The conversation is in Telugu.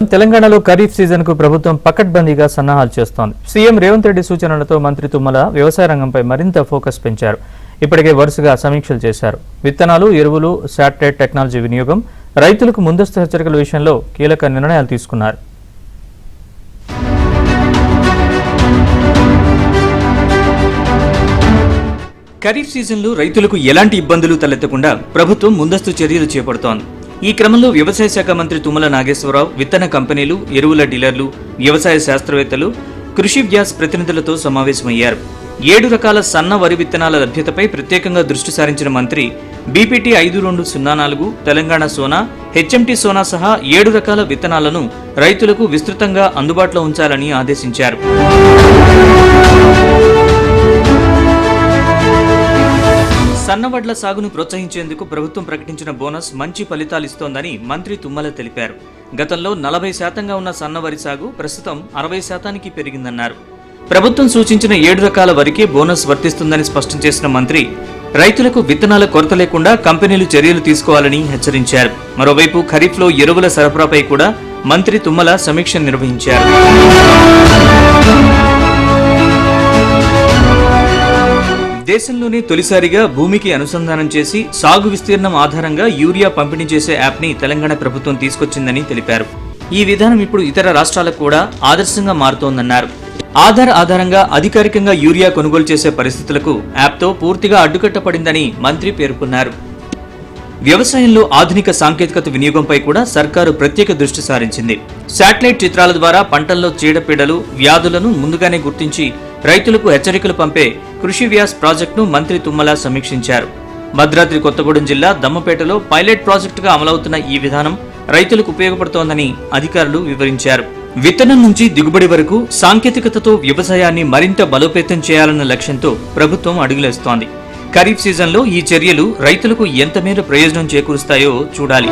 తెలంగాణలో ఖరీఫ్ సీజన్ కు ప్రభుత్వం పకడ్బందీగా సన్నాహాలు చేస్తోంది. సీఎం రేవంత్ రెడ్డి సూచనలతో మంత్రి తుమ్మల వ్యవసాయ రంగంపై మరింత ఫోకస్ పెంచారు. ఇప్పటికే వరుసగా సమీక్షలు చేశారు. విత్తనాలు, ఎరువులు, శాటిలైట్ టెక్నాలజీ వినియోగం, రైతులకు ముందస్తు హెచ్చరికల విషయంలో కీలక నిర్ణయాలు తీసుకున్నారు. ఖరీఫ్ సీజన్లో రైతులకు ఎలాంటి ఇబ్బందులు తలెత్తకుండా ప్రభుత్వం ముందస్తు చర్యలు చేపడుతోంది. ఈ క్రమంలో వ్యవసాయ శాఖ మంత్రి తుమ్మల నాగేశ్వరరావు విత్తన కంపెనీలు, ఎరువుల డీలర్లు, వ్యవసాయ శాస్త్రవేత్తలు, కృషి వ్యాస్ ప్రతినిధులతో సమావేశమయ్యారు. 7 రకాల సన్న వరి విత్తనాల లభ్యతపై ప్రత్యేకంగా దృష్టి సారించిన మంత్రి బీపీటీ 5204, తెలంగాణ సోనా, హెచ్ఎంటీ సోనా సహా 7 రకాల విత్తనాలను రైతులకు విస్తృతంగా అందుబాటులో ఉంచాలని ఆదేశించారు. సన్నవడ్ల సాగును ప్రోత్సహించేందుకు ప్రభుత్వం ప్రకటించిన బోనస్ మంచి ఫలితాలిస్తోందని మంత్రి తుమ్మల తెలిపారు. గతంలో 40% ఉన్న సన్నవరి సాగు ప్రస్తుతం 60% పెరిగిందన్నారు. ప్రభుత్వం సూచించిన 7 రకాల వరికే బోనస్ వర్తిస్తుందని స్పష్టం చేసిన మంత్రి రైతులకు విత్తనాల కొరత లేకుండా కంపెనీలు చర్యలు తీసుకోవాలని హెచ్చరించారు. మరోవైపు ఖరీఫ్లో ఎరువుల సరఫరాపై కూడా మంత్రి తుమ్మల సమీక్ష నిర్వహించారు. దేశంలోనే తొలిసారిగా భూమికి అనుసంధానం చేసి సాగు విస్తీర్ణం ఆధారంగా యూరియా పంపిణీ చేసే యాప్ని తెలంగాణ ప్రభుత్వం తీసుకొచ్చిందని తెలిపారు. ఈ విధానం ఇప్పుడు ఇతర రాష్ట్రాలకు కూడా ఆదర్శంగా మారుతోందన్నారు. ఆధార్ ఆధారంగా అధికారికంగా యూరియా కొనుగోలు చేసే పరిస్థితులకు యాప్తో పూర్తిగా అడ్డుకట్టపడిందని మంత్రి పేర్కొన్నారు. వ్యవసాయంలో ఆధునిక సాంకేతికత వినియోగంపై కూడా సర్కారు ప్రత్యేక దృష్టి సారించింది. శాటిలైట్ చిత్రాల ద్వారా పంటల్లో చీడపీడలు, వ్యాధులను ముందుగానే గుర్తించి రైతులకు హెచ్చరికలు పంపే కృషి వ్యాస్ ప్రాజెక్టును మంత్రి తుమ్మల సమీక్షించారు. భద్రాద్రి కొత్తగూడెం జిల్లా దమ్మపేటలో పైలట్ ప్రాజెక్టుగా అమలవుతున్న ఈ విధానం రైతులకు ఉపయోగపడుతోందని అధికారులు వివరించారు. విత్తనం నుంచి దిగుబడి వరకు సాంకేతికతతో వ్యవసాయాన్ని మరింత బలోపేతం చేయాలన్న లక్ష్యంతో ప్రభుత్వం అడుగులేస్తోంది. ఖరీఫ్ సీజన్లో ఈ చర్యలు రైతులకు ఎంత మేర ప్రయోజనం చేకూరుస్తాయో చూడాలి.